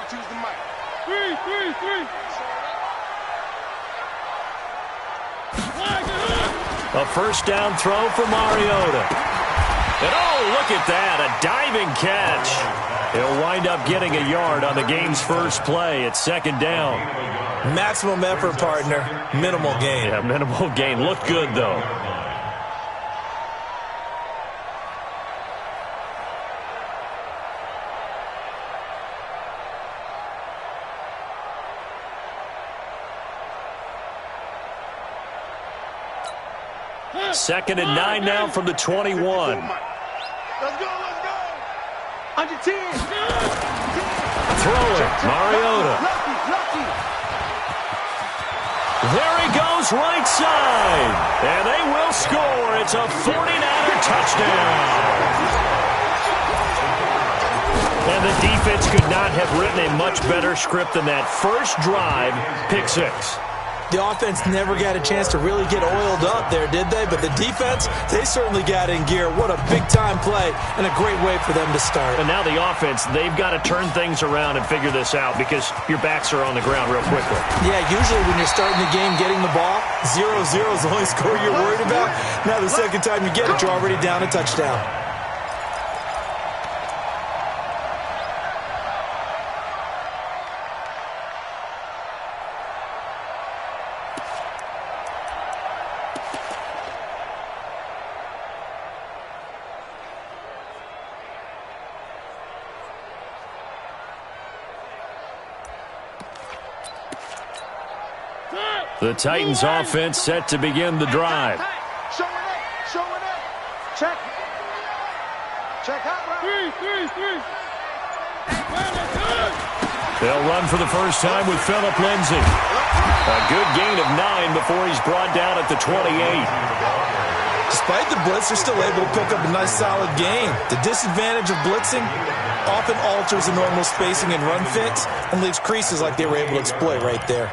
Choose the mic. 3. A first down throw for Mariota. And oh, look at that, a diving catch. He'll wind up getting a yard on the game's first play. It's second down. Maximum effort, partner. Minimal gain. Yeah, minimal gain. Looked good, though. Second and 9 now from the 21. Let's go. Under 10. Throwing, Mariota. There he goes, right side. And they will score. It's a 49er touchdown. And the defense could not have written a much better script than that first drive, pick 6. The offense never got a chance to really get oiled up there, did they? But the defense, they certainly got in gear. What a big-time play and a great way for them to start. And now the offense, they've got to turn things around and figure this out because your backs are on the ground real quickly. Yeah, usually when you're starting the game getting the ball, 0-0 is the only score you're worried about. Now the second time you get it, you're already down a touchdown. The Titans offense set to begin the drive. Showing up. Check. Check out. 3. They'll run for the first time with Phillip Lindsay. A good gain of 9 before he's brought down at the 28. Despite the blitz, they're still able to pick up a nice solid gain. The disadvantage of blitzing often alters the normal spacing and run fits and leaves creases like they were able to exploit right there.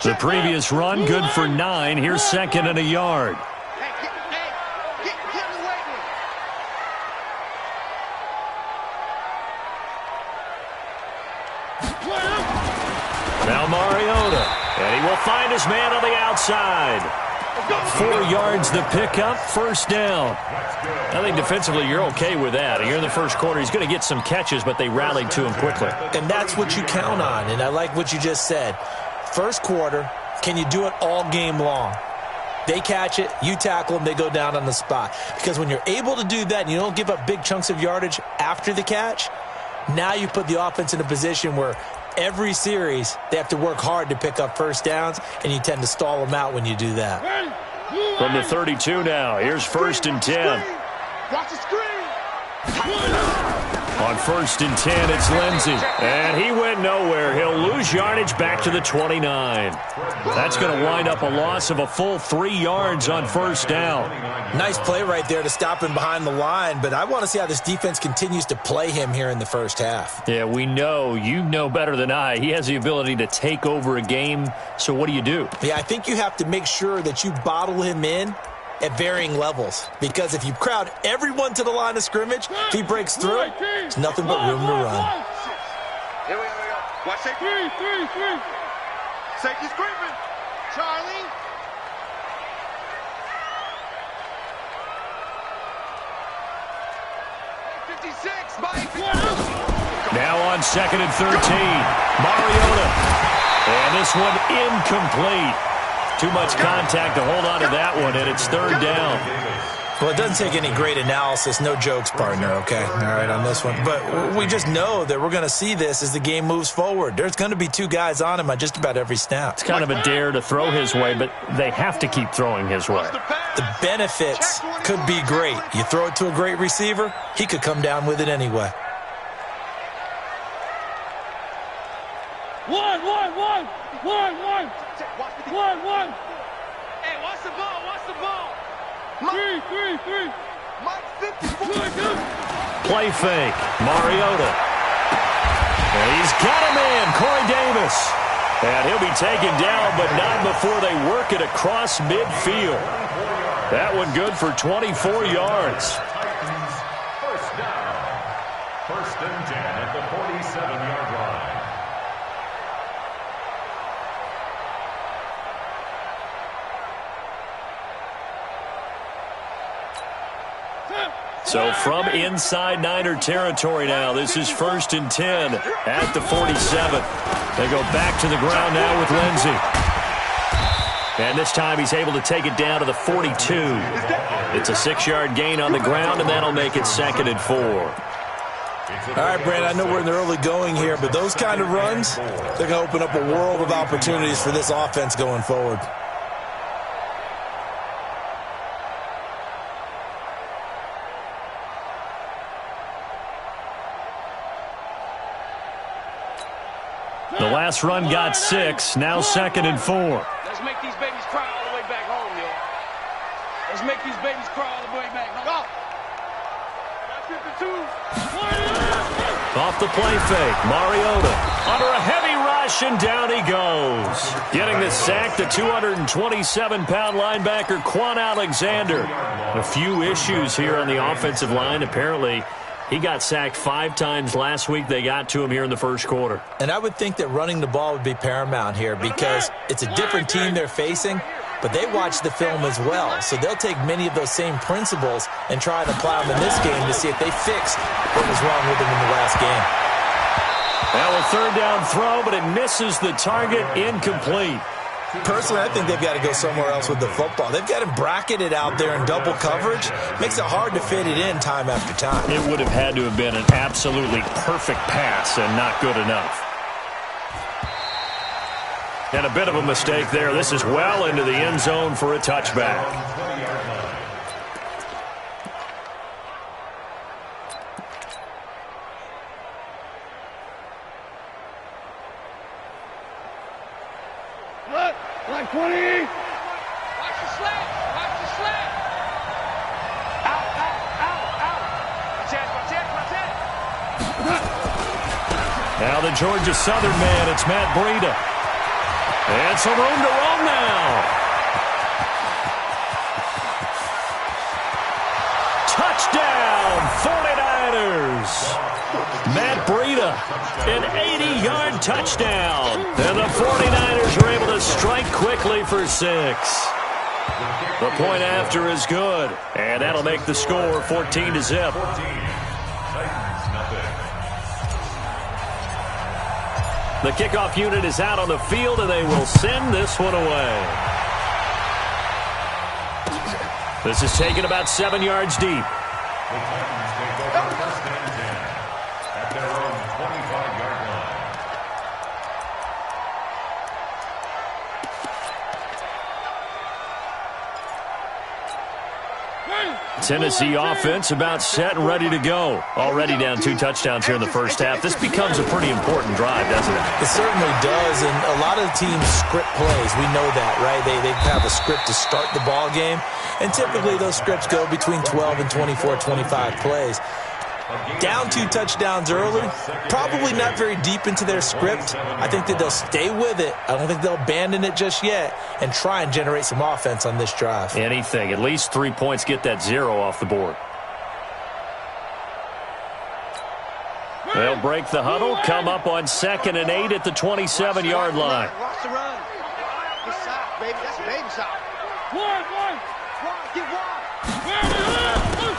The previous run, good for 9. Here's second and a yard. Now Mariota, and he will find his man on the outside. 4 yards the pickup, first down. I think defensively you're okay with that. Here in the first quarter, he's going to get some catches, but they rallied to him quickly. And that's what you count on, and I like what you just said. First quarter, can you do it all game long? They catch it, you tackle them, they go down on the spot. Because when you're able to do that and you don't give up big chunks of yardage after the catch, now you put the offense in a position where every series they have to work hard to pick up first downs, and you tend to stall them out when you do that. From the 32 now, here's first and 10. Watch the screen. On first and 10, it's Lindsay. And he went nowhere. He'll lose yardage back to the 29. That's going to wind up a loss of a full 3 yards on first down. Nice play right there to stop him behind the line, but I want to see how this defense continues to play him here in the first half. Yeah, we know. You know better than I. He has the ability to take over a game, so what do you do? Yeah, I think you have to make sure that you bottle him in at varying levels, because if you crowd everyone to the line of scrimmage, if he breaks through, there's nothing but room to run. Here we go. Watch safety. 3. Safety's creeping. Charlie. Now on second and 13, Mariota. And this one incomplete. Too much contact to hold on to that one, and it's third down. Well, it doesn't take any great analysis. No jokes, partner, okay? All right, on this one. But we just know that we're going to see this as the game moves forward. There's going to be 2 guys on him on just about every snap. It's kind of a dare to throw his way, but they have to keep throwing his way. The benefits could be great. You throw it to a great receiver, he could come down with it anyway. 1. Hey, watch the ball. 3. Mike 54. Play fake. Mariota. And he's got him in. Corey Davis. And he'll be taken down, but not before they work it across midfield. That one good for 24 yards. First down. First and 10 at the 47-yard line. So from inside Niner territory now, this is first and 10 at the 47. They go back to the ground now with Lindsey. And this time he's able to take it down to the 42. It's a 6-yard gain on the ground, and that'll make it 2nd and 4. All right, Brand, I know we're in the early going here, but those kind of runs, they're going to open up a world of opportunities for this offense going forward. The last run got 6, now 2nd and 4. Let's make these babies cry all the way back home, yo. Let's make these babies cry all the way back home. Go. 52. Off the play fake, Mariota under a heavy rush, and down he goes. Getting the sack, the 227-pound linebacker, Quan Alexander. A few issues here on the offensive line. Apparently, he got sacked 5 times last week. They got to him here in the first quarter. And I would think that running the ball would be paramount here because it's a different team they're facing, but they watch the film as well. So they'll take many of those same principles and try and apply them in this game to see if they fix what was wrong with them in the last game. Well, a 3rd down throw, but it misses the target, incomplete. Personally, I think they've got to go somewhere else with the football. They've got him bracketed out there in double coverage. Makes it hard to fit it in time after time. It would have had to have been an absolutely perfect pass and not good enough. And a bit of a mistake there. This is well into the end zone for a touchback. Like 20. Watch the slap. Watch the slap. Out, out, out, out. Watch it. Now the Georgia Southern man, it's Matt Breida. And some room to roam now. Touchdown, 49ers. Matt Breida, an 80-yard touchdown. And the 49ers are able to strike quickly for 6. The point after is good. And that'll make the score 14-0. The kickoff unit is out on the field, and they will send this one away. This is taken about 7 yards deep. The Titans take over first and 10 at their own 25-yard line. Tennessee offense about set and ready to go. Already down 2 touchdowns here in the first half. This becomes a pretty important drive, doesn't it? It certainly does, and a lot of the teams script plays. We know that, right? They have a script to start the ball game, and typically those scripts go between 12 and 24, 25 plays. Down 2 touchdowns early, probably not very deep into their script. I think that they'll stay with it. I don't think they'll abandon it just yet and try and generate some offense on this drive. Anything. At least 3 points, get that 0 off the board. They'll break the huddle, come up on 2nd and 8 at the 27-yard line. Watch the run. Good side, baby. That's a baby side. One. Get wide.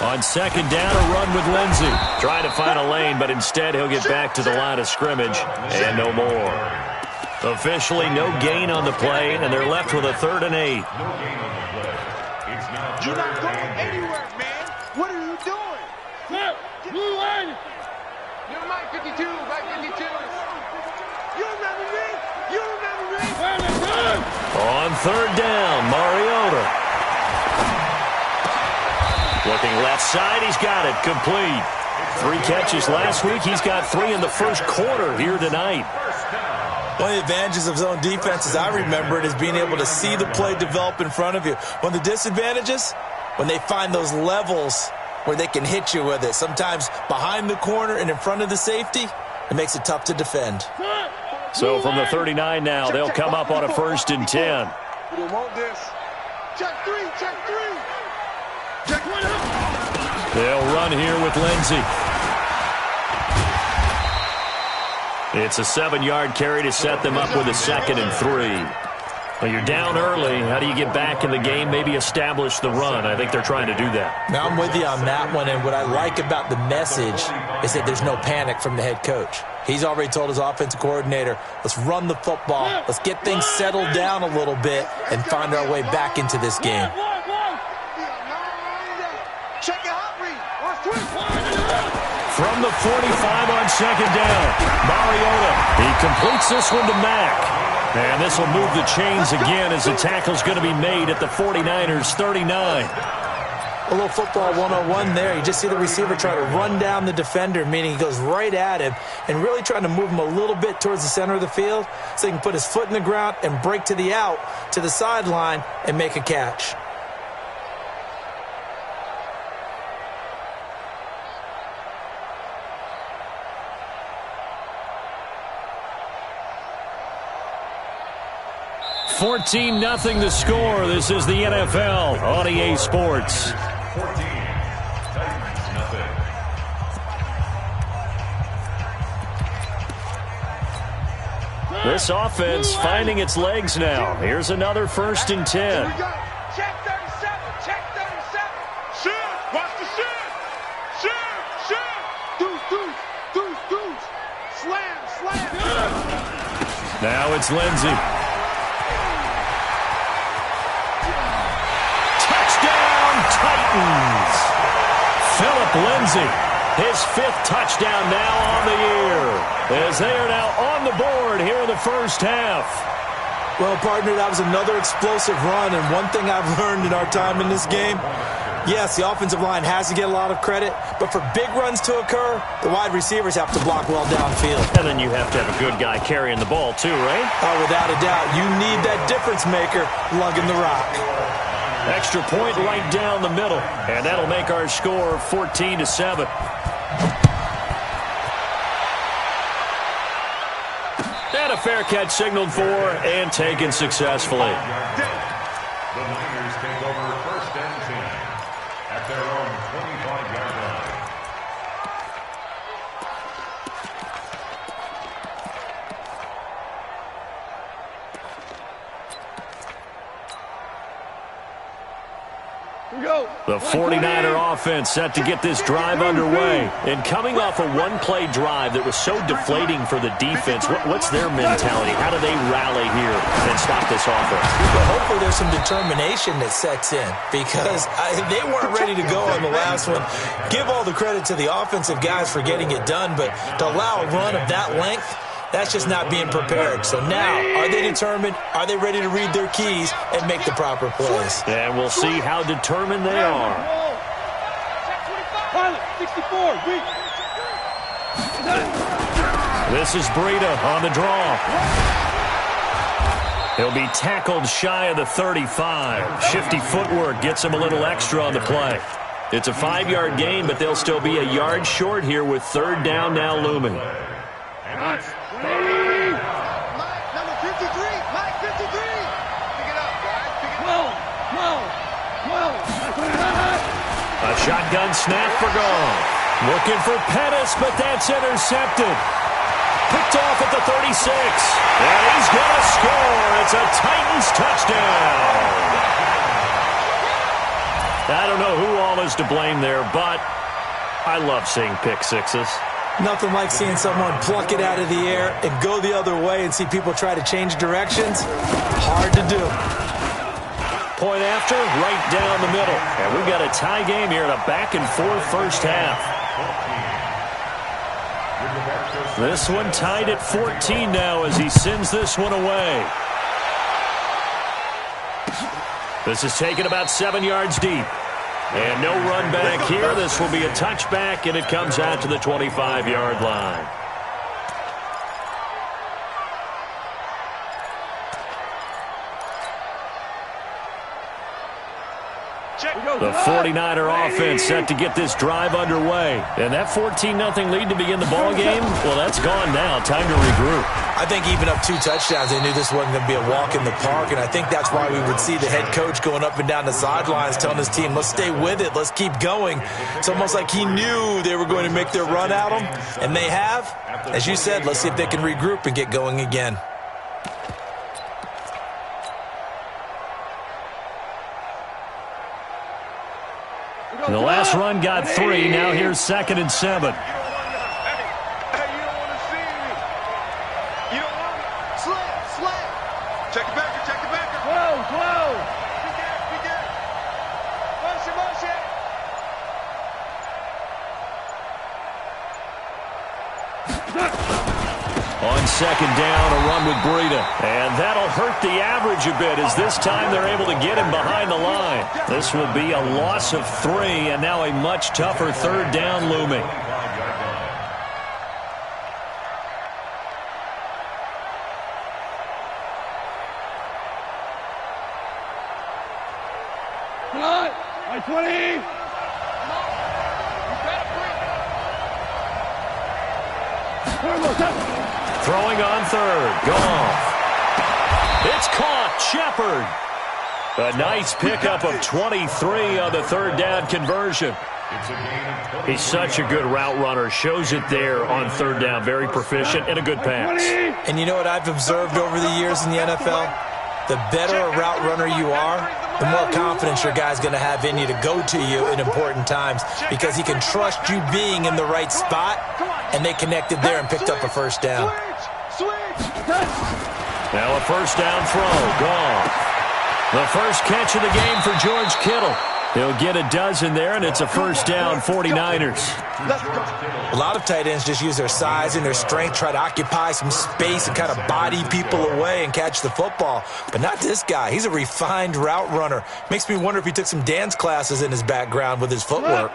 On 2nd down, a run with Lindsey. Trying to find a lane, but instead he'll get back to the line of scrimmage and no more. Officially no gain on the play, and they're left with a 3rd and 8. You're not going anywhere, man. What are you doing? Blue line. You're Mike 52, Mike 52. You remember me? You remember me? On 3rd down, Mariota. Looking left side, he's got it, complete. 3 catches last week, he's got 3 in the first quarter here tonight. One of the advantages of zone defense, as I remember it, is being able to see the play develop in front of you. One of the disadvantages, when they find those levels where they can hit you with it, sometimes behind the corner and in front of the safety, it makes it tough to defend. So from the 39 now, they'll come up on a 1st and 10. We don't want this. Check three, check three. Check one up. They'll run here with Lindsey. It's a 7-yard carry to set them up with a 2nd and 3. Well, you're down early. How do you get back in the game, maybe establish the run? I think they're trying to do that. Now, I'm with you on that one, and what I like about the message is that there's no panic from the head coach. He's already told his offensive coordinator, let's run the football, let's get things settled down a little bit, and find our way back into this game. Check it out, Reed. From the 45 on 2nd down, Mariota. He completes this one to Mack. And this will move the chains again as the tackle's going to be made at the 49ers 39. A little football 101 there. You just see the receiver try to run down the defender, meaning he goes right at him and really trying to move him a little bit towards the center of the field so he can put his foot in the ground and break to the out, to the sideline, and make a catch. $14-0 the score. This is the NFL on EA Sports. 14, Titans, nothing. This offense finding its legs now. Here's another 1st and 10. Here we go. Check 37, check 37. Shoot, watch the shoot. Shoot. Deuce. Slam. Now it's Lindsey. Titans. Philip Lindsey, his 5th touchdown now on the year, as they are now on the board here in the first half. Well, partner, that was another explosive run, and one thing I've learned in our time in this game, yes, the offensive line has to get a lot of credit, but for big runs to occur, the wide receivers have to block well downfield. And then you have to have a good guy carrying the ball too, right? Oh, without a doubt. You need that difference maker lugging the rock. Extra point right down the middle, and that'll make our score 14-7. And a fair catch signaled for and taken successfully. The Niners take over 1st and 10 at their own 25-yard line. The 49er offense set to get this drive underway. And coming off a one-play drive that was so deflating for the defense, what's their mentality? How do they rally here and stop this offense? Well, hopefully there's some determination that sets in because they weren't ready to go on the last one. Give all the credit to the offensive guys for getting it done, but to allow a run of that length, that's just not being prepared. So now, are they determined? Are they ready to read their keys and make the proper plays? And we'll see how determined they are. 64. This is Breida on the draw. He'll be tackled shy of the 35. Shifty footwork gets him a little extra on the play. It's a 5-yard gain, but they'll still be a yard short here with 3rd down now looming. Number 53, Mike 53. Pick it up, guys. Pick it up. A shotgun snap for Gall. Looking for Pettis, but that's intercepted. Picked off at the 36. And he's going to score. It's a Titans touchdown. I don't know who all is to blame there, but I love seeing pick sixes. Nothing like seeing someone pluck it out of the air and go the other way and see people try to change directions. Hard to do. Point after, right down the middle. And we've got a tie game here in a back-and-forth first half. This one tied at 14 now as he sends this one away. This is taken about 7 yards deep. And no run back here. This will be a touchback, and it comes out to the 25-yard line. The 49er offense set to get this drive underway. And that 14-0 lead to begin the ball game, well, that's gone now. Time to regroup. I think even up 2 touchdowns, they knew this wasn't going to be a walk in the park, and I think that's why we would see the head coach going up and down the sidelines telling his team, let's stay with it, let's keep going. It's almost like he knew they were going to make their run at him, and they have. As you said, let's see if they can regroup and get going again. The last run got 3. Now here's 2nd and 7. Check it back, check it back. Whoa. Motion. On 2nd down, a run with Breida. And that'll hurt the average a bit as this time they're able to get him behind the line. This will be a loss of 3, and now a much tougher 3rd down looming. By 20. Throwing on 3rd. Goff. It's caught. Shepard. A nice pickup of 23 on the 3rd down conversion. He's such a good route runner. Shows it there on 3rd down. Very proficient and a good pass. And you know what I've observed over the years in the NFL? The better a route runner you are, the more confidence your guy's going to have in you to go to you in important times because he can trust you being in the right spot, and they connected there and picked up a 1st down. Now a 1st down throw. Gone. The first catch of the game for George Kittle. He'll get a dozen there, and it's a 1st down, 49ers. A lot of tight ends just use their size and their strength, try to occupy some space and kind of body people away and catch the football. But not this guy. He's a refined route runner. Makes me wonder if he took some dance classes in his background with his footwork.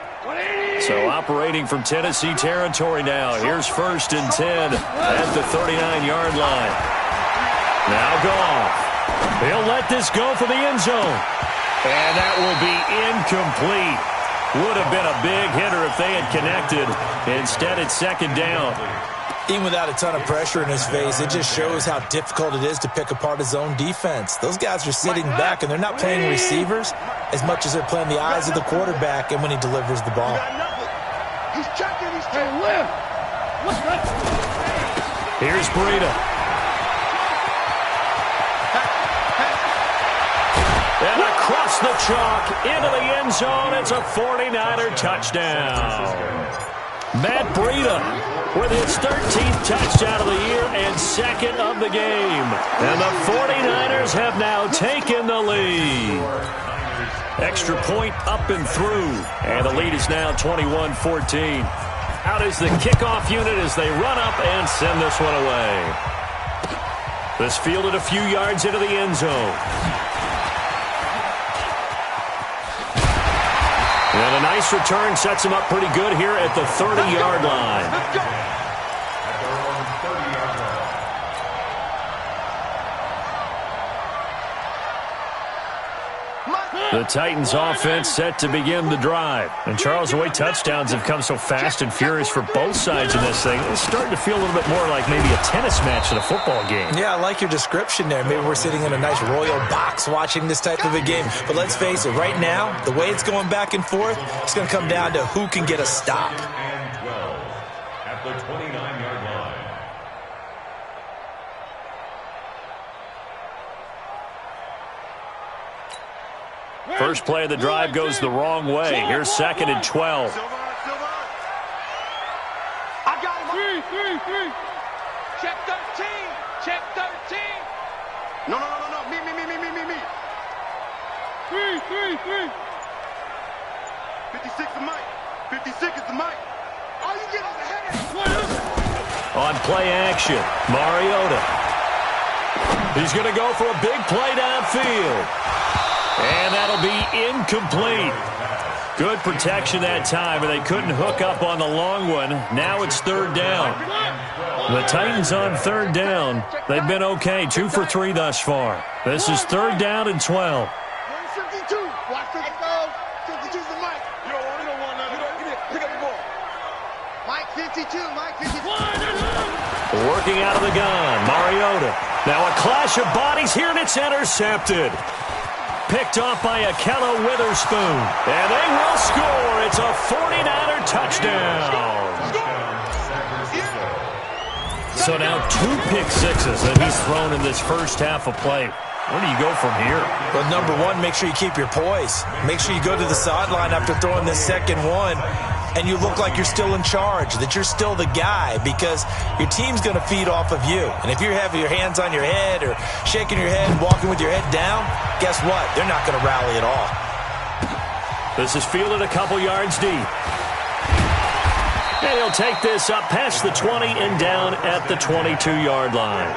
So operating from Tennessee territory now. Here's 1st and 10 at the 39-yard line. Now Goff. He'll let this go for the end zone. And that will be incomplete. Would have been a big hitter if they had connected. Instead, it's 2nd down. Even without a ton of pressure in his face, it just shows how difficult it is to pick apart his own defense. Those guys are sitting back, and they're not playing receivers as much as they're playing the eyes of the quarterback and when he delivers the ball. He's checking. Here's Breida. And across the chalk into the end zone. It's a 49er touchdown. Matt Breida with his 13th touchdown of the year and 2nd of the game. And the 49ers have now taken the lead. Extra point up and through. And the lead is now 21-14. Out is the kickoff unit as they run up and send this one away. This fielded a few yards into the end zone. And a nice return sets him up pretty good here at the 30-yard line. The Titans offense set to begin the drive. And Charles, the way touchdowns have come so fast and furious for both sides in this thing, it's starting to feel a little bit more like maybe a tennis match than a football game. Yeah, I like your description there. Maybe we're sitting in a nice royal box watching this type of a game. But let's face it, right now, the way it's going back and forth, it's going to come down to who can get a stop. And 12 at the 29-yard line. First play of the drive goes the wrong way. Here's 2nd and 12. I got him. Three. Check 13. Check 13. No. Me. 3. 56 is Mike. 56 is the Mike. All you get is a headache. On play action, Mariota. He's going to go for a big play downfield. And that'll be incomplete. Good protection that time, and they couldn't hook up on the long one. Now it's 3rd down. The Titans on 3rd down. They've been okay, 2 for 3 thus far. This is 3rd down and 12. 52. Watch 52. 52 is the Mike. You don't want that. Pick up the ball. Mike 52. Working out of the gun, Mariota. Now a clash of bodies here, and it's intercepted. Picked off by Akello Witherspoon. And they will score. It's a 49er touchdown. So now 2 pick sixes that he's thrown in this first half of play. Where do you go from here? Well, number one, make sure you keep your poise. Make sure you go to the sideline after throwing this second one, and you look like you're still in charge, that you're still the guy, because your team's going to feed off of you. And if you're having your hands on your head or shaking your head and walking with your head down, guess what? They're not going to rally at all. This is fielded a couple yards deep. And he'll take this up past the 20 and down at the 22-yard line.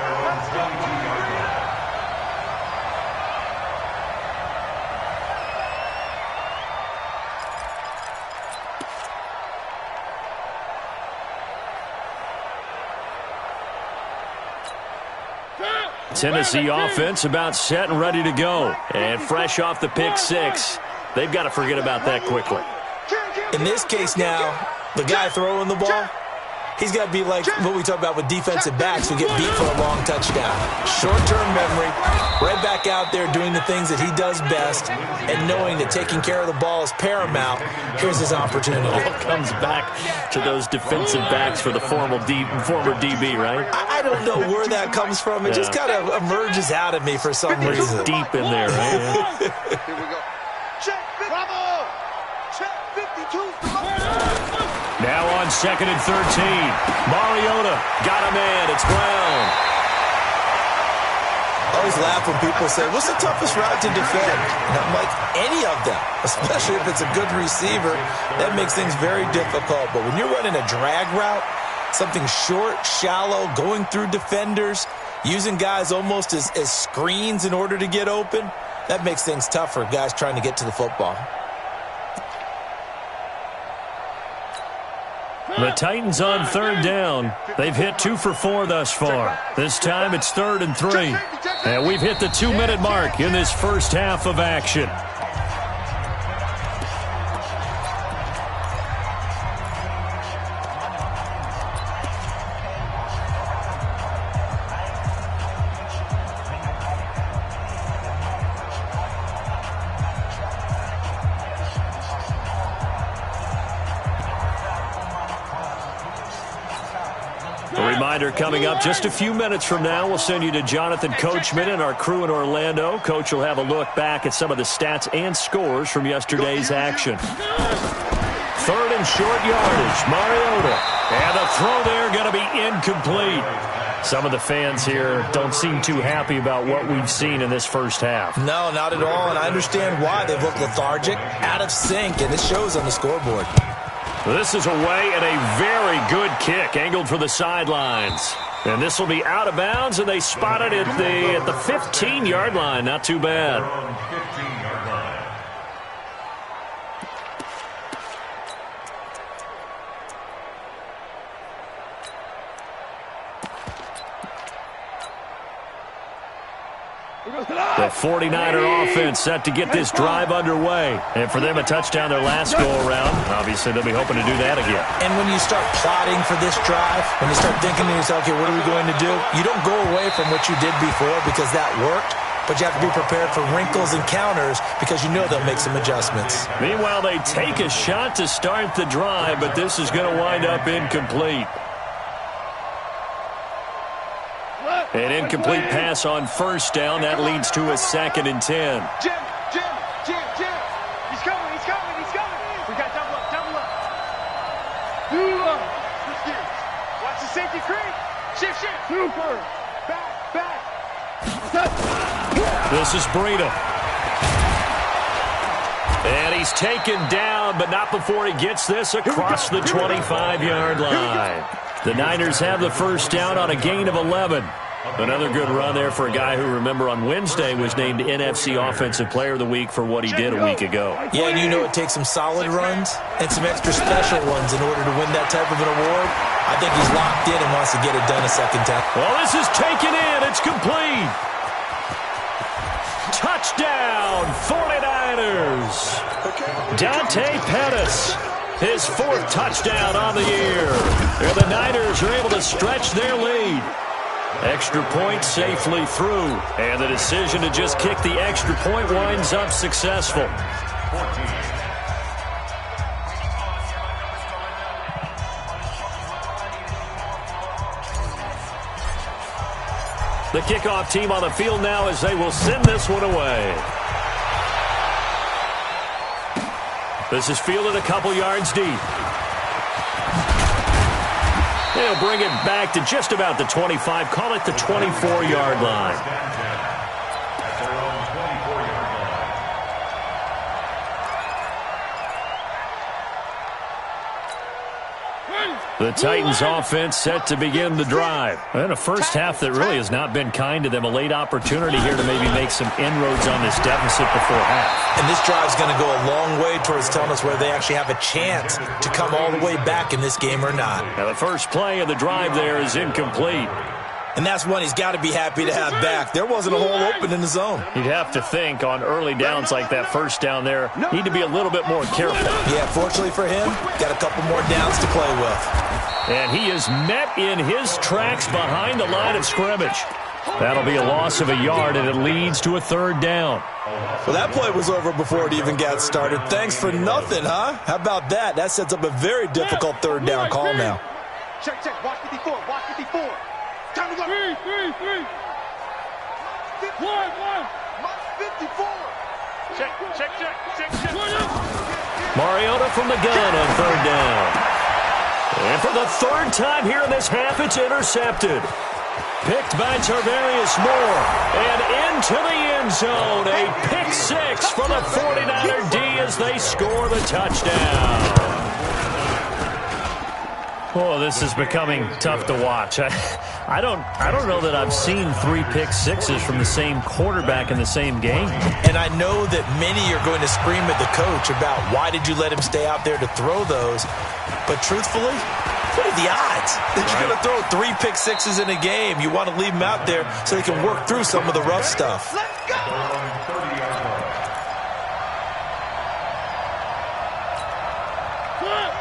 Tennessee offense about set and ready to go. And fresh off the pick six, they've got to forget about that quickly. In this case now, the guy throwing the ball, he's got to be like what we talk about with defensive backs who get beat for a long touchdown. Short-term memory, right back out there doing the things that he does best, and knowing that taking care of the ball is paramount. Here's his opportunity. It comes back to those defensive backs for the former DB, right? I don't know where that comes from. It just kind of emerges out of me for some reason. Deep in there, right? Here we go. Check 50. Bravo. Check 52. Now on 2nd and 13. Mariota got a man. It's Brown. I always laugh when people say, what's the toughest route to defend? And I'm like, any of them, especially if it's a good receiver. That makes things very difficult. But when you're running a drag route, something short, shallow, going through defenders, using guys almost as screens in order to get open, that makes things tough for guys trying to get to the football. The Titans on 3rd down. They've hit 2 for 4 thus far. This time it's 3rd and 3. And we've hit the 2-minute mark in this first half of action. Coming up just a few minutes from now, we'll send you to Jonathan Coachman and our crew in Orlando. Coach will have a look back at some of the stats and scores from yesterday's action. 3rd and short yardage, Mariota. And the throw there going to be incomplete. Some of the fans here don't seem too happy about what we've seen in this first half. No, not at all, and I understand why. They've looked lethargic, out of sync, and it shows on the scoreboard. This is away and a very good kick, angled for the sidelines. And this will be out of bounds, and they spot it at the 15-yard line. Not too bad. The 49er offense set to get this drive underway. And for them, a touchdown their last go-around. Obviously, they'll be hoping to do that again. And when you start plotting for this drive, when you start thinking to yourself, okay, what are we going to do? You don't go away from what you did before because that worked, but you have to be prepared for wrinkles and counters because you know they'll make some adjustments. Meanwhile, they take a shot to start the drive, but this is going to wind up incomplete. An incomplete pass on 1st down. That leads to a 2nd and 10. Jim. He's coming. We got double up. Watch the safety creep. Shift. Super. Back. This is Breida. And he's taken down, but not before he gets this across the 25-yard line. The Niners have the 1st down on a gain of 11. Another good run there for a guy who, remember, on Wednesday was named NFC Offensive Player of the Week for what he did a week ago. Yeah, and you know it takes some solid runs and some extra special ones in order to win that type of an award. I think he's locked in and wants to get it done a second time. Well, this is taken in. It's complete. Touchdown, 49ers. Dante Pettis His 4th touchdown on the year. And the Niners are able to stretch their lead. Extra point safely through. And the decision to just kick the extra point winds up successful. 14. The kickoff team on the field now as they will send this one away. This is fielded a couple yards deep. They'll bring it back to just about the 25. Call it the 24-yard line. At their own 24-yard line. The Titans offense set to begin the drive. And a first half that really has not been kind to them. A late opportunity here to maybe make some inroads on this deficit before half. And this drive's going to go a long way towards telling us whether they actually have a chance to come all the way back in this game or not. Now the first play of the drive there is incomplete. And that's one he's got to be happy to have back. There wasn't a hole open in the zone. You'd have to think on early downs like that first down there, need to be a little bit more careful. Yeah, fortunately for him, got a couple more downs to play with. And he is met in his tracks behind the line of scrimmage. That'll be a loss of a yard, and it leads to a 3rd down. Well, that play was over before it even got started. Thanks for nothing, huh? How about that? That sets up a very difficult 3rd down call now. Check, check. Watch 54. Watch 54. Time to go. 3. 1. 54. Check, check, check, check, check. Mariota from the gun on 3rd down. And for the 3rd time here in this half, it's intercepted. Picked by Tarvarius Moore. And into the end zone. A pick 6 for the 49er D as they score the touchdown. Oh, this is becoming tough to watch. I don't know that I've seen 3 pick 6s from the same quarterback in the same game. And I know that many are going to scream at the coach about why did you let him stay out there to throw those. But truthfully, what are the odds that you're going to throw 3 pick 6s in a game? You want to leave them out there so they can work through some of the rough stuff. Let's go. 30-yard line.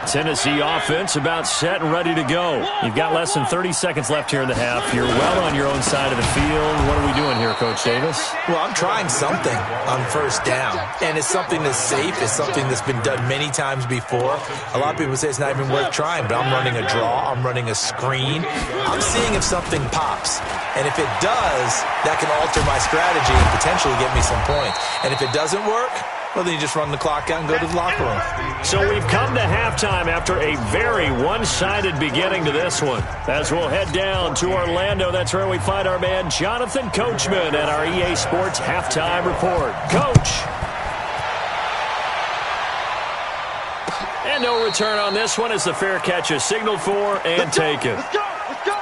Tennessee offense about set and ready to go. You've got less than 30 seconds left here in the half. You're well on your own side of the field. What are we doing here, Coach Davis? Well, I'm trying something on 1st down. And it's something that's safe. It's something that's been done many times before. A lot of people say it's not even worth trying, but I'm running a draw. I'm running a screen. I'm seeing if something pops. And if it does, that can alter my strategy and potentially get me some points. And if it doesn't work, well, then you just run the clock out and go to the locker room. So we've come to halftime after a very one-sided beginning to this one. As we'll head down to Orlando, that's where we find our man Jonathan Coachman at our EA Sports Halftime Report. Coach. And no return on this one as the fair catch is signaled for and taken. Let's go. Let's go.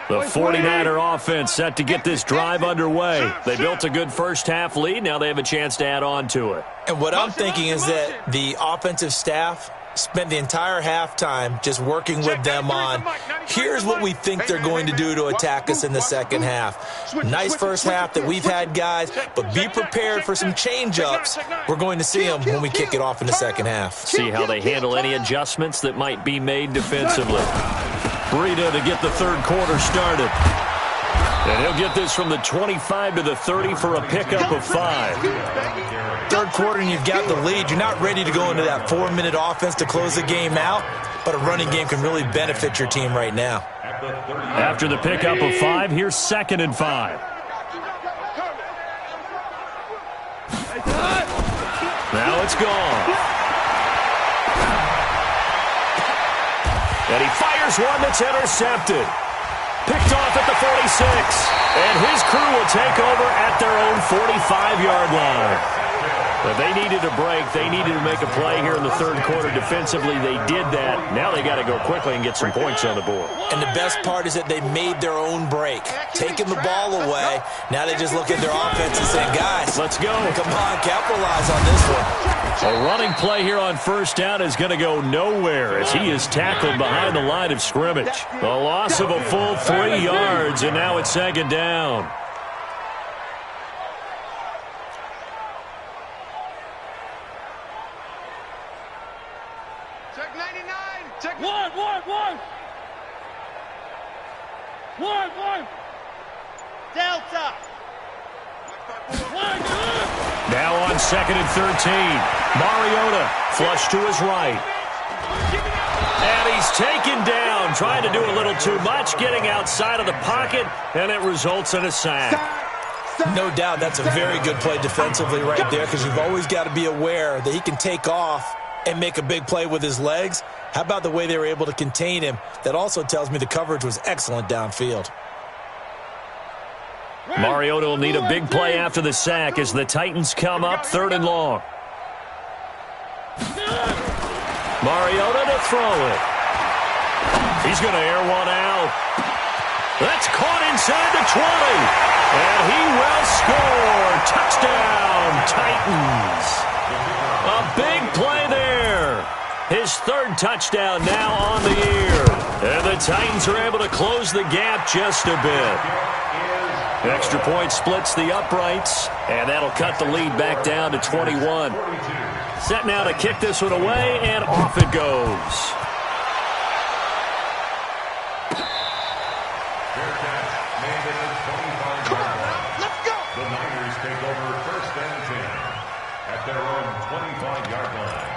The 49er offense set to get this drive underway. They built a good first half lead. Now they have a chance to add on to it. And what I'm thinking is that the offensive staff spent the entire halftime just working with them on, here's what we think they're going to do to attack us in the second half. Nice first half that we've had, guys, but be prepared for some change-ups. We're going to see them when we kick it off in the second half. See how they handle any adjustments that might be made defensively. Breida to get the 3rd quarter started. And he'll get this from the 25 to the 30 for a pickup of 5. 3rd quarter and you've got the lead. You're not ready to go into that 4-minute offense to close the game out, but a running game can really benefit your team right now. After the pickup of 5, here's 2nd and 5. Now it's gone. And he fires one that's intercepted. Picked off at the 46. And his crew will take over at their own 45-yard line. But they needed a break. They needed to make a play here in the 3rd quarter defensively. They did that. Now they got to go quickly and get some points on the board. And the best part is that they made their own break. Taking the ball away. Now they just look at their offense and say, guys, let's go. Come on, capitalize on this one. A running play here on 1st down is going to go nowhere as he is tackled behind the line of scrimmage. A loss of a full 3 yards, and now it's 2nd down. One. Delta. Now on 2nd and 13. Mariota flush to his right. And he's taken down, trying to do a little too much, getting outside of the pocket, and it results in a sack. No doubt that's a very good play defensively right there, because you've always got to be aware that he can take off and make a big play with his legs. How about the way they were able to contain him? That also tells me the coverage was excellent downfield. Mariota will need a big play after the sack as the Titans come up 3rd and long. Mariota to throw it. He's going to air one out. That's caught inside the 20. And he will score. Touchdown, Titans. A big play there. His 3rd touchdown now on the year. And the Titans are able to close the gap just a bit. Extra point splits the uprights, and that'll cut the lead back down to 21. Set now to kick this one away, and off it goes. Let's go. The Niners take over 1st and 10 at their own 25-yard line.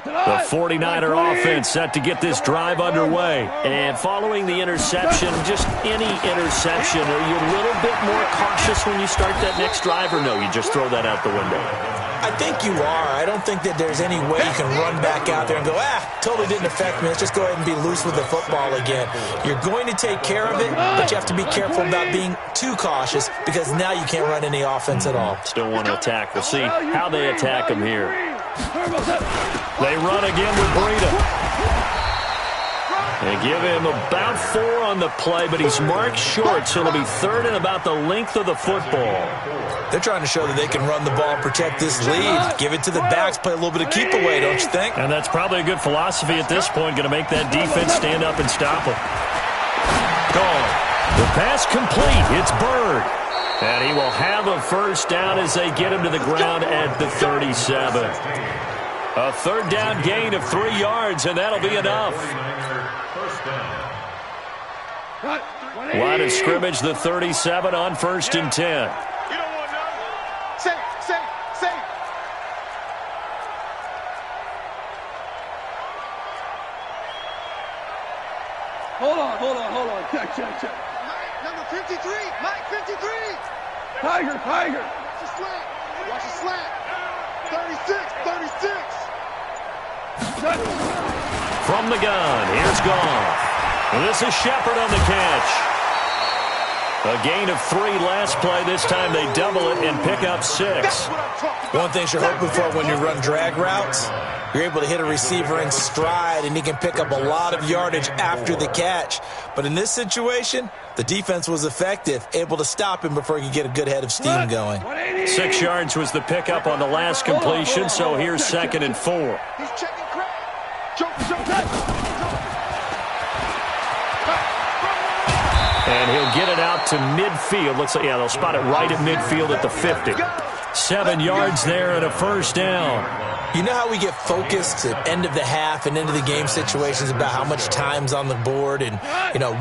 The 49er offense set to get this drive underway. And following the interception, just any interception, are you a little bit more cautious when you start that next drive, or no, you just throw that out the window? I think you are. I don't think that there's any way you can run back out there and go, totally didn't affect me. Let's just go ahead and be loose with the football again. You're going to take care of it, but you have to be careful about being too cautious, because now you can't run any offense at all. Still want to attack. We'll see how they attack him here. They run again with Breida. They give him about 4 on the play, but he's marked short, so it'll be 3rd and about the length of the football. They're trying to show that they can run the ball and protect this lead. Give it to the backs, play a little bit of keep away, don't you think? And that's probably a good philosophy at this point, going to make that defense stand up and stop him. Gone. The pass complete. It's Bird. And he will have a 1st down as they get him to the ground at the 37. A 3rd down gain of 3 yards, and that'll be enough. Line of scrimmage, the 37 on 1st and 10. You don't want none. Safe. Hold on. Check. Mike, number 53. Mike, 53. Tiger. Watch the slant. 36. From the gun, here's Goff. And this is Shepard on the catch. A gain of 3 last play. This time they double it and pick up 6. One thing you're hoping for when you run drag routes, you're able to hit a receiver in stride, and he can pick up a lot of yardage after the catch. But in this situation, the defense was effective, able to stop him before he could get a good head of steam going. 6 yards was the pickup on the last completion, so here's 2nd and 4. He's checking crack. Jump. And he'll get it out to midfield. Looks like, they'll spot it right at midfield at the 50. 7 yards there and a 1st down. You know how we get focused at end of the half and into the game situations about how much time's on the board and,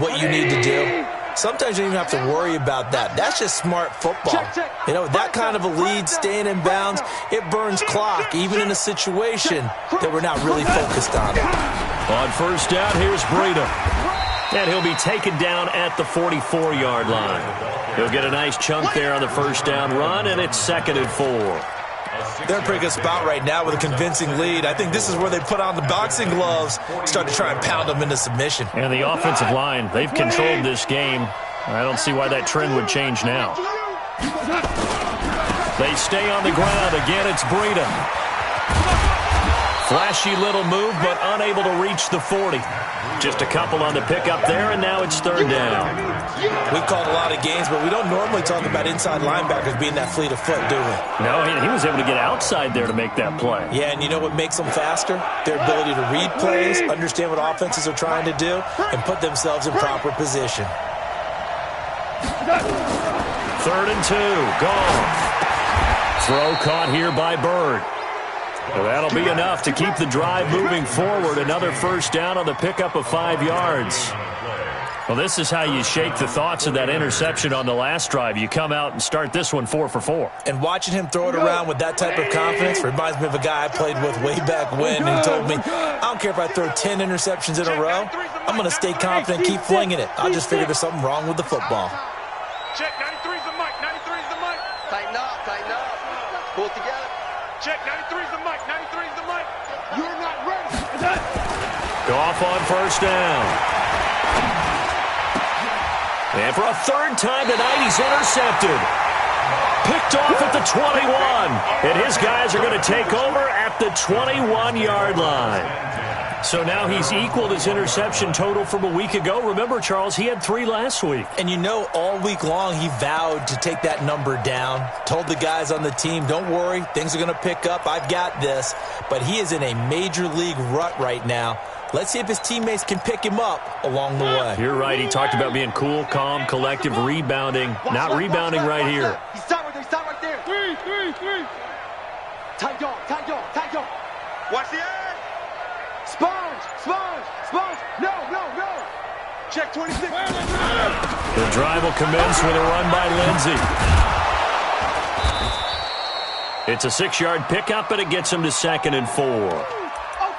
what you need to do? Sometimes you don't even have to worry about that. That's just smart football. That kind of a lead, staying in bounds, it burns clock, even in a situation that we're not really focused on. On 1st down, here's Breida. And he'll be taken down at the 44-yard line. He'll get a nice chunk there on the 1st down run, and it's 2nd and 4. They're in a pretty good spot right now with a convincing lead. I think this is where they put on the boxing gloves, start to try and pound them into submission. And the offensive line, they've controlled this game. I don't see why that trend would change now. They stay on the ground. Again, it's Breida. Flashy little move, but unable to reach the 40. Just a couple on the pickup there, and now it's 3rd down. We've called a lot of games, but we don't normally talk about inside linebackers being that fleet of foot, do we? No, he was able to get outside there to make that play. Yeah, and you know what makes them faster? Their ability to read plays, understand what offenses are trying to do, and put themselves in proper position. 3rd and 2, Goff. Throw caught here by Bird. Well, that'll be enough to keep the drive moving forward. Another first down on the pickup of 5 yards. Well, this is how you shake the thoughts of that interception on the last drive. You come out and start this one 4 for 4. And watching him throw it around with that type of confidence reminds me of a guy I played with way back when who told me, I don't care if I throw 10 interceptions in a row. I'm going to stay confident and keep flinging it. I just figured there's something wrong with the football. Check, 93's the mic, 93's the mic. Tighten up, tighten up. Pull it together. Check, 93's the mic, 93's the mic. You're not ready. Goff on first down. And for a third time tonight, he's intercepted. Picked off at the 21. And his guys are going to take over at the 21-yard line. So now he's equaled his interception total from a week ago. Remember, Charles, he had 3 last week. And you know, all week long, he vowed to take that number down. Told the guys on the team, don't worry, things are going to pick up. I've got this. But he is in a major league rut right now. Let's see if his teammates can pick him up along the way. You're right. He talked about being cool, calm, collective, rebounding. Not rebounding right here. He's tight right there, he's tight right there. Three. Tight dog. Watch the edge. Sponge. No. Check 26. The drive will commence with a run by Lindsey. It's a 6-yard pickup, and it gets him to 2nd and 4.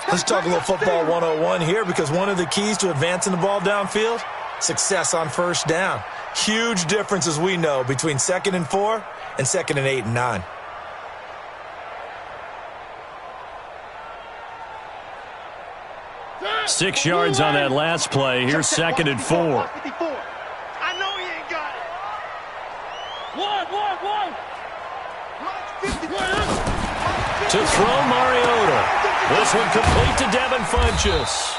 Let's talk a little football 101 here, because one of the keys to advancing the ball downfield, success on first down. Huge difference, as we know, between 2nd and 4 and 2nd and 8 and 9. Six yards on that last play. Here's 2nd and 4. I know he ain't got it. To throw Mariota. This one complete to Devin Funchess.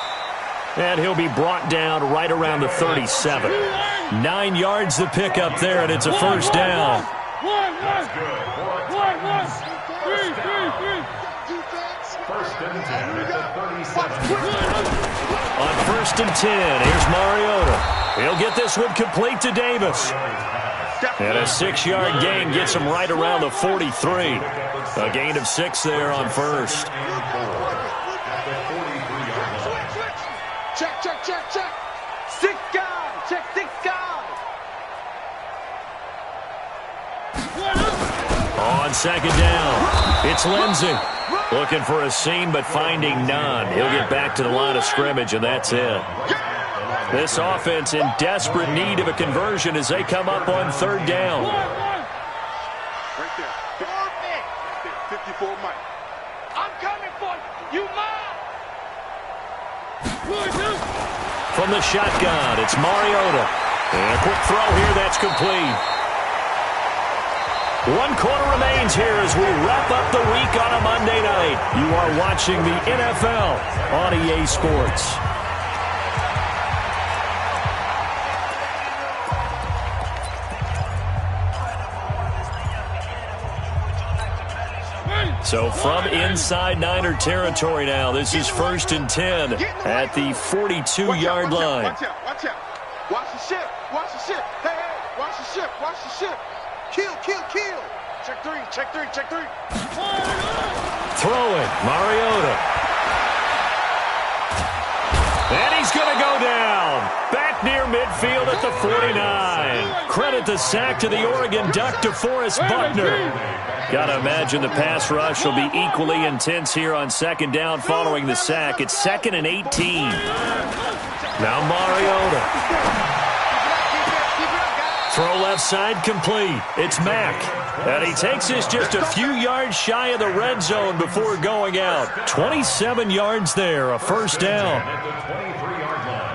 And he'll be brought down right around the 37. 9 yards to pick up there, and it's a first down. First and 10 at the 37. On 1st and 10, here's Mariota. He'll get this one complete to Davis. And a 6-yard gain gets him right around the 43. A gain of 6 there on first. Check. 6 guys. Check 6 guys. On 2nd down, it's Lindsey. Looking for a seam, but finding none. He'll get back to the line of scrimmage, and that's it. This offense in desperate need of a conversion as they come up on 3rd down. Right there. Perfect. 54 Mike. I'm coming for you. You mine. From the shotgun, it's Mariota. And a quick throw here, that's complete. 1 quarter remains here as we wrap up the week on a Monday night. You are watching the NFL on EA Sports. So from inside Niner territory now, this is 1st and 10 at the 42-yard line. Watch out. Watch the ship. Hey, watch the ship. Kill. Check three. Throw it, Mariota. And he's going to go down. Back near midfield at the 49. Credit the sack to the Oregon Duck, DeForest Buckner. Got to imagine the pass rush will be equally intense here on 2nd down following the sack. It's 2nd and 18. Now Mariota. Throw left side complete. It's Mack. And he takes this just a few yards shy of the red zone before going out. 27 yards there, a first down. At the 23-yard line.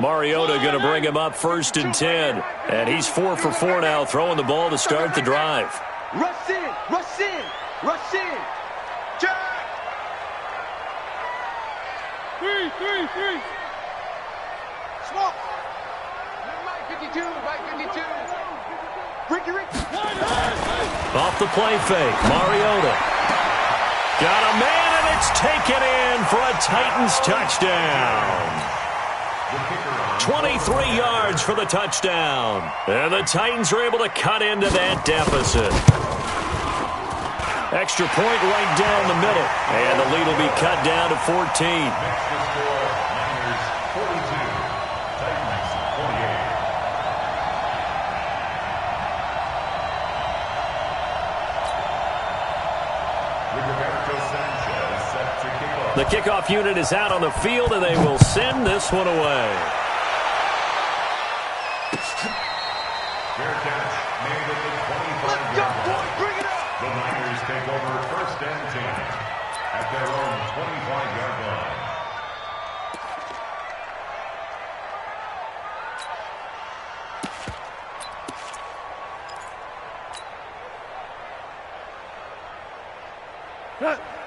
Mariota going to bring him up 1st and 10. And he's 4 for 4 now, throwing the ball to start the drive. Rush in, rush in, rush in. Jack! 3. Smoke! Mike 52, Mike 52. Ricky! Off the play fake, Mariota. Got a man, and it's taken in for a Titans touchdown. 23 yards for the touchdown. And the Titans are able to cut into that deficit. Extra point right down the middle. And the lead will be cut down to 14. The kickoff unit is out on the field, and they will send this one away. Fair catch made at the 25-yard line. Bring it up! The Niners take over 1st and 10 at their own 25-yard line.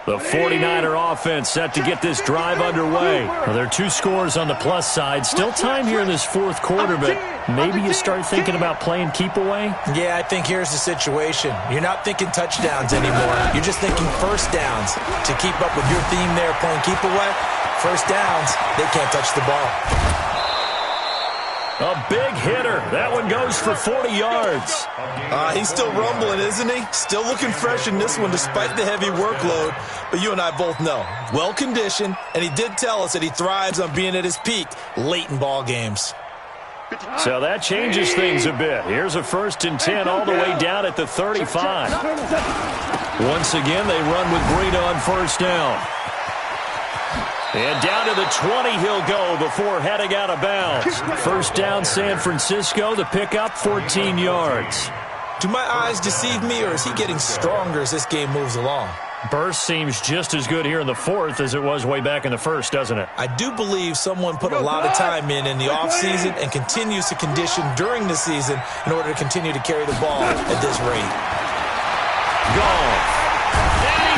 The 49er offense set to get this drive underway. Well, there are 2 scores on the plus side. Still time here in this 4th quarter, but maybe you start thinking about playing keep away? Yeah, I think here's the situation. You're not thinking touchdowns anymore. You're just thinking first downs. To keep up with your theme there, playing keep away, first downs, they can't touch the ball. A big hitter. That one goes for 40 yards. He's still rumbling, isn't he? Still looking fresh in this one despite the heavy workload. But you and I both know, well-conditioned, and he did tell us that he thrives on being at his peak late in ball games. So that changes things a bit. Here's a 1st and 10 all the way down at the 35. Once again, they run with Breida on 1st down. And down to the 20 he'll go before heading out of bounds. 1st down, San Francisco. The pickup, 14 yards. Do my eyes deceive me, or is he getting stronger as this game moves along? Burst seems just as good here in the 4th as it was way back in the 1st, doesn't it? I do believe someone put a lot of time in the offseason and continues to condition during the season in order to continue to carry the ball at this rate. Gone.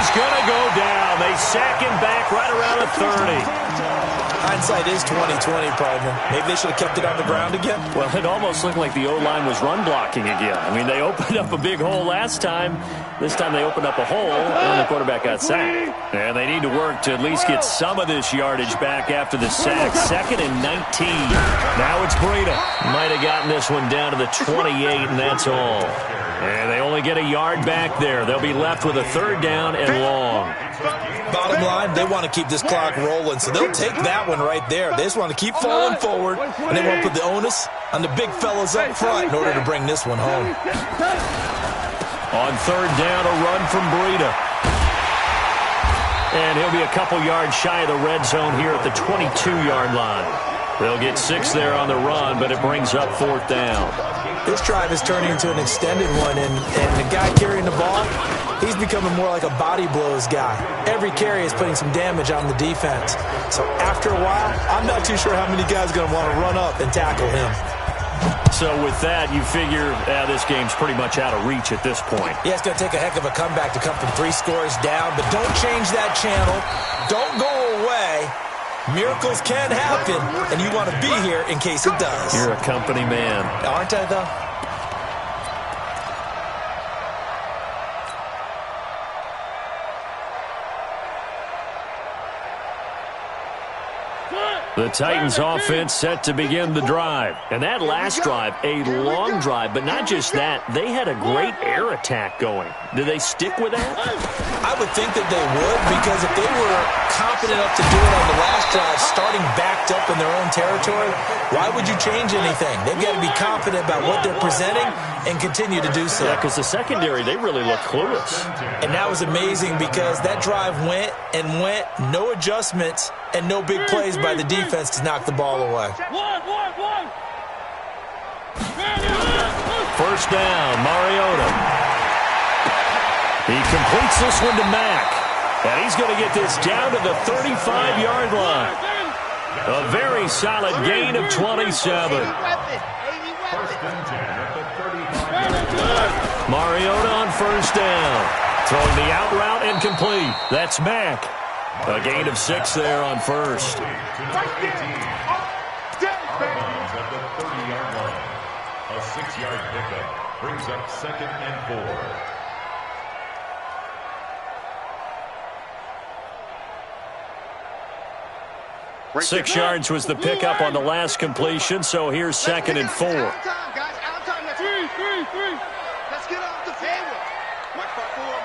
He's going to go down. They sack him back right around the 30. Hindsight is 20/20, partner. Maybe they should have kept it on the ground again. Well, it almost looked like the O-line was run blocking again. I mean, they opened up a big hole last time. This time they opened up a hole, and the quarterback got sacked. And they need to work to at least get some of this yardage back after the sack. 2nd and 19. Now it's Breida. Might have gotten this one down to the 28, and that's all. And they only get a yard back there. They'll be left with a 3rd down and long. Bottom line, they want to keep this clock rolling, so they'll take that one right there. They just want to keep falling forward, and they want to put the onus on the big fellas up front in order to bring this one home. On 3rd down, a run from Breida. And he'll be a couple yards shy of the red zone here at the 22-yard line. They'll get 6 there on the run, but it brings up 4th down. This drive is turning into an extended one, and the guy carrying the ball, he's becoming more like a body blows guy. Every carry is putting some damage on the defense. So after a while, I'm not too sure how many guys are going to want to run up and tackle him. So with that, you figure this game's pretty much out of reach at this point. Yeah, it's going to take a heck of a comeback to come from 3 scores down, but don't change that channel. Don't go away. Miracles can happen, and you want to be here in case it does. You're a company man. Aren't I, though? The Titans offense set to begin the drive. And that last drive, a long drive, but not just that. They had a great air attack going. Did they stick with that? I would think that they would, because if they were confident enough to do it on the last drive, starting backed up in their own territory, why would you change anything? They've got to be confident about what they're presenting and continue to do so. Yeah, because the secondary, they really look clueless. And that was amazing because that drive went and went, no adjustments, and no big plays by the defense to knock the ball away. 1st down, Mariota. He completes this one to Mack. And he's going to get this down to the 35-yard line. A very solid gain of 27. First and 10 at the 35. Mariota on first down. Throwing the out route incomplete. That's Mack. A gain of 6 there on first. To number 18. Armons at the 30-yard line. A 6-yard pickup brings up 2nd and 4. 6 yards was the pickup on the last completion, so here's 2nd and 4. Out time, guys. Out time. Three. Let's get off the table. Mike 5-4.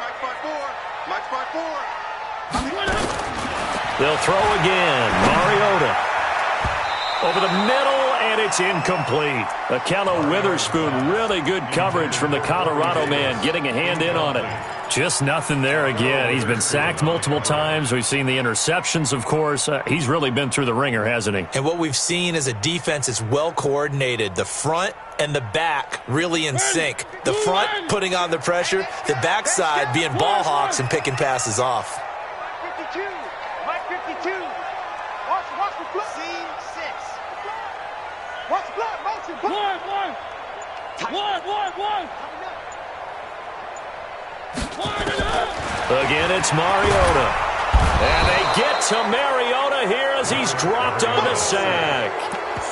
Mike 5-4. They'll throw again. Mariota over the middle, and it's incomplete. Akello Witherspoon, really good coverage from the Colorado man, getting a hand in on it. Just nothing there again. He's been sacked multiple times. We've seen the interceptions, of course. He's really been through the ringer, hasn't he? And what we've seen is a defense that's well coordinated. The front and the back really in sync. The front putting on the pressure, the backside being ball hawks and picking passes off. 52. Mike 52. Watch the flip. Scene 6. Watch the blood. Motion. One. Again, it's Mariota. And they get to Mariota here as he's dropped on the sack.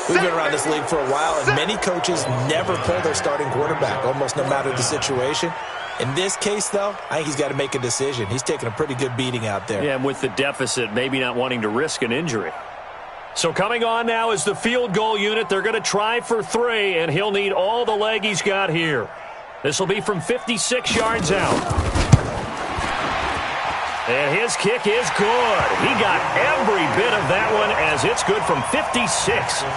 We've been around this league for a while, and many coaches never pull their starting quarterback, almost no matter the situation. In this case, though, I think he's got to make a decision. He's taking a pretty good beating out there. Yeah, and with the deficit, maybe not wanting to risk an injury. So coming on now is the field goal unit. They're going to try for 3, and he'll need all the leg he's got here. This will be from 56 yards out. And his kick is good. He got every bit of that one as it's good from 56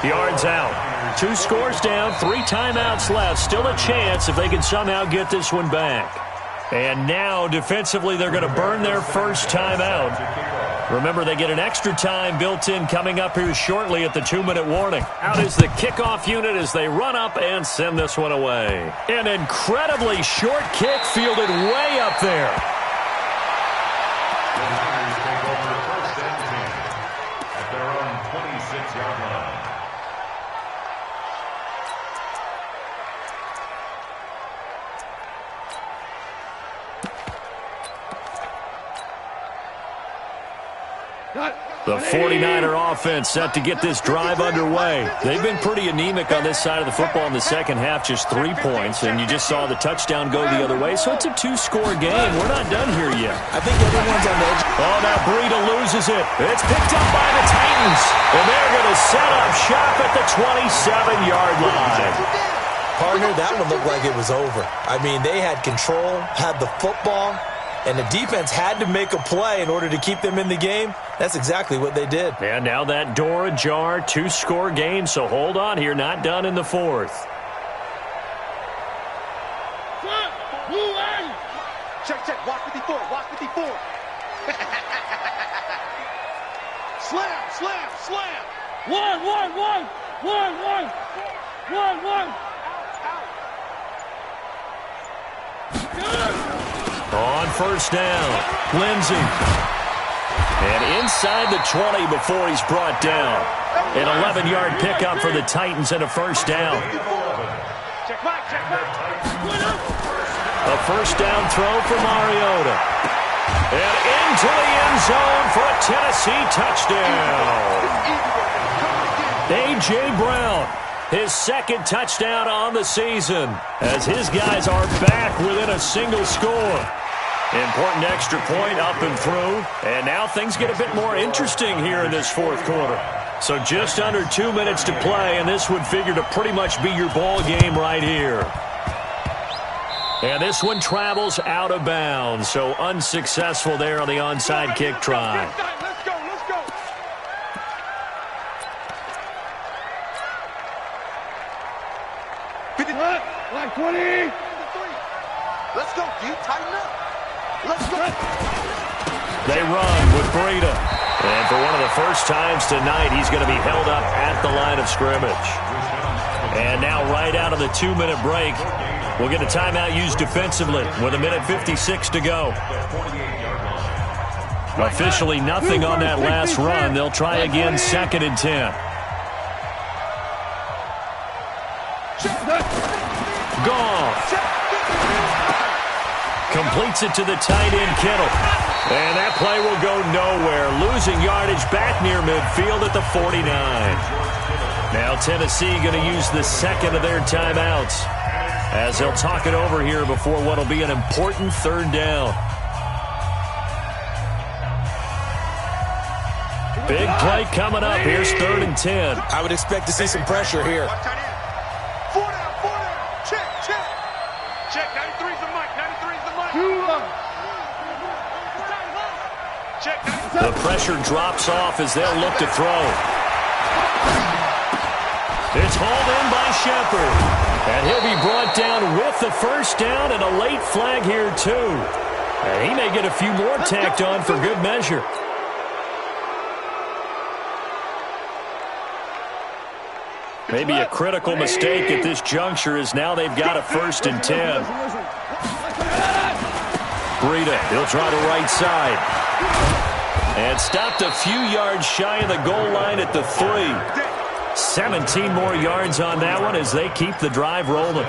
yards out. 2 scores down, 3 timeouts left. Still a chance if they can somehow get this one back. And now defensively they're going to burn their first timeout. Remember, they get an extra time built in coming up here shortly at the 2-minute warning. Out is the kickoff unit as they run up and send this one away. An incredibly short kick fielded way up there. The Niners take over first and 10 at their own 26-yard line. The 49er offense set to get this drive underway. They've been pretty anemic on this side of the football in the second half, just 3 points, and you just saw the touchdown go the other way, so it's a 2-score game. We're not done here yet. I think everyone's on the edge. Oh, now Breida loses it. It's picked up by the Titans, and they're going to set up shop at the 27-yard line. Partner, that one looked like it was over. I mean, they had control, had the football, and the defense had to make a play in order to keep them in the game. That's exactly what they did. And now that door ajar, 2-score game, so hold on here, not done in the 4th. Check. Watch 54. Slam. One. On first down, Lindsey. And inside the 20 before he's brought down. An 11-yard pickup for the Titans and a first down. Check back. A first down throw for Mariota. And into the end zone for a Tennessee touchdown. A.J. Brown, his 2nd touchdown on the season, as his guys are back within a single score. Important extra point up and through. And now things get a bit more interesting here in this 4th quarter. So just under 2 minutes to play, and this would figure to pretty much be your ball game right here. And this one travels out of bounds, so unsuccessful there on the onside kick try. Let's go. Like 20. Let's go, D. Tighten up. Let's go. They run with Breida. And for one of the first times tonight, he's going to be held up at the line of scrimmage. And now right out of the 2-minute break, we'll get a timeout used defensively with 1:56 to go. Officially nothing on that last run. They'll try again, 2nd and 10. Goff completes it to the tight end, Kittle. And that play will go nowhere. Losing yardage back near midfield at the 49. Now Tennessee going to use the second of their timeouts as they'll talk it over here before what will be an important 3rd down. Big play coming up. Here's 3rd and 10. I would expect to see some pressure here. 4 down, 4 down. Check, check. Check, 93's the mic, 93's the mic. Check, 93. The pressure drops off as they'll look to throw. It's hauled in by Shepard. And he'll be brought down with the 1st down and a late flag here, too. And he may get a few more tacked on for good measure. Maybe a critical mistake at this juncture is now they've got a 1st and 10. Breida, he'll try the right side. And stopped a few yards shy of the goal line at the 3. 17 more yards on that one as they keep the drive rolling.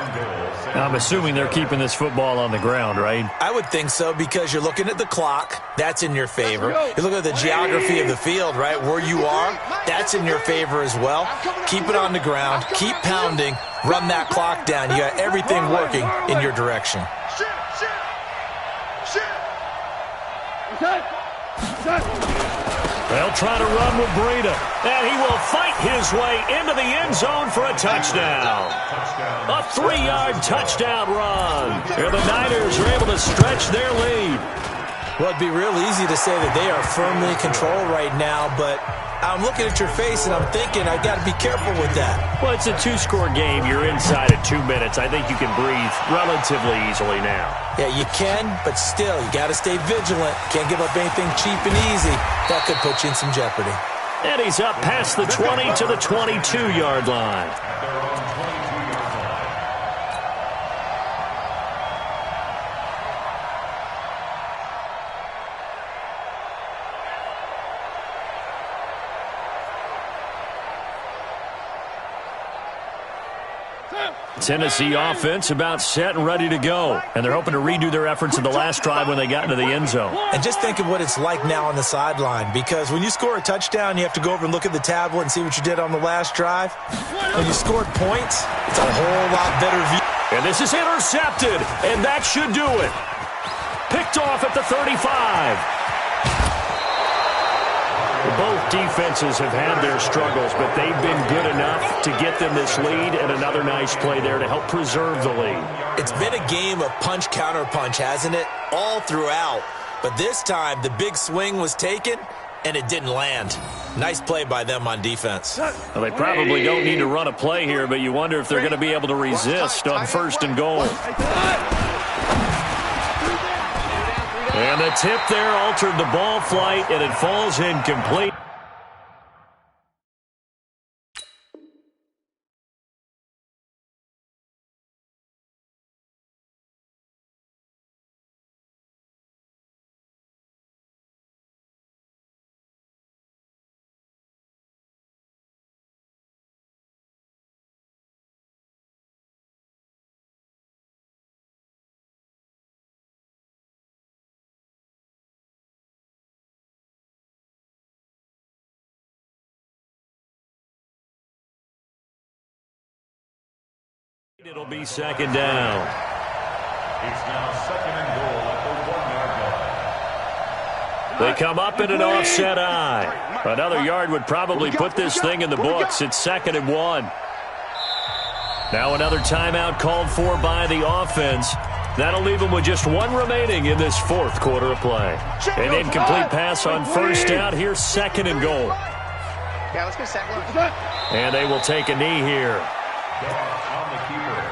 I'm assuming they're keeping this football on the ground, right? I would think so because you're looking at the clock. That's in your favor. You look at the geography of the field, right? Where you are, that's in your favor as well. Keep it on the ground. Keep pounding. Run that clock down. You got everything working in your direction. They'll try to run with Breida, and he will fight his way into the end zone for a touchdown. A 3-yard touchdown run. And the Niners are able to stretch their lead. Well, it'd be real easy to say that they are firmly in control right now, but I'm looking at your face and I'm thinking I've got to be careful with that. Well, it's a 2-score game. You're inside at 2 minutes. I think you can breathe relatively easily now. Yeah, you can, but still, you got to stay vigilant. Can't give up anything cheap and easy. That could put you in some jeopardy. And he's up past the 20 to the 22-yard line. Tennessee offense about set and ready to go. And they're hoping to redo their efforts in the last drive when they got into the end zone. And just think of what it's like now on the sideline, because when you score a touchdown, you have to go over and look at the tablet and see what you did on the last drive. When you scored points, it's a whole lot better view. And this is intercepted, and that should do it. Picked off at the 35. Both defenses have had their struggles, but they've been good enough to get them this lead, and another nice play there to help preserve the lead. It's been a game of punch-counter-punch, hasn't it? All throughout. But this time, the big swing was taken, and it didn't land. Nice play by them on defense. Well, they probably don't need to run a play here, but you wonder if they're going to be able to resist on 1st and goal. And the tip there altered the ball flight, and it falls incomplete. It'll be 2nd down. It's now 2nd and goal at the 1-yard line. They come up in an offset eye. Another yard would probably put this thing in the books. It's 2nd and 1. Now another timeout called for by the offense. That'll leave them with just 1 remaining in this 4th quarter of play. An incomplete pass on 1st down. Here's 2nd and goal. Yeah, let's go sack lunch. And they will take a knee here. On the keeper.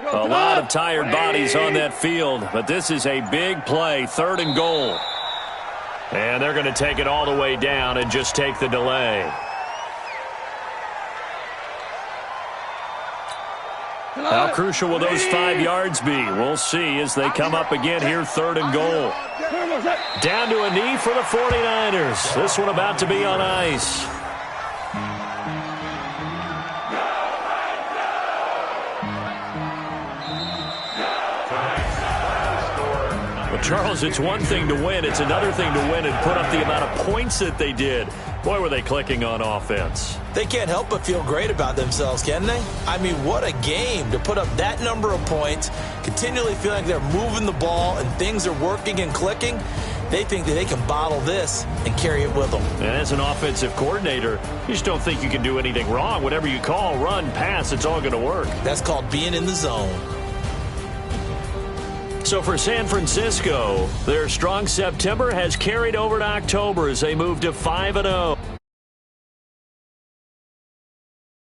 A lot of tired bodies on that field, but this is a big play, 3rd and goal. And they're going to take it all the way down and just take the delay. How crucial will those 5 yards be? We'll see as they come up again here, 3rd and goal. Down to a knee for the 49ers. This one about to be on ice. Well, Charles, it's one thing to win. It's another thing to win and put up the amount of points that they did. Boy, were they clicking on offense. They can't help but feel great about themselves, can they? I mean, what a game to put up that number of points, continually feel like they're moving the ball and things are working and clicking. They think that they can bottle this and carry it with them. And as an offensive coordinator, you just don't think you can do anything wrong. Whatever you call, run, pass, it's all going to work. That's called being in the zone. So for San Francisco, their strong September has carried over to October as they move to 5-0.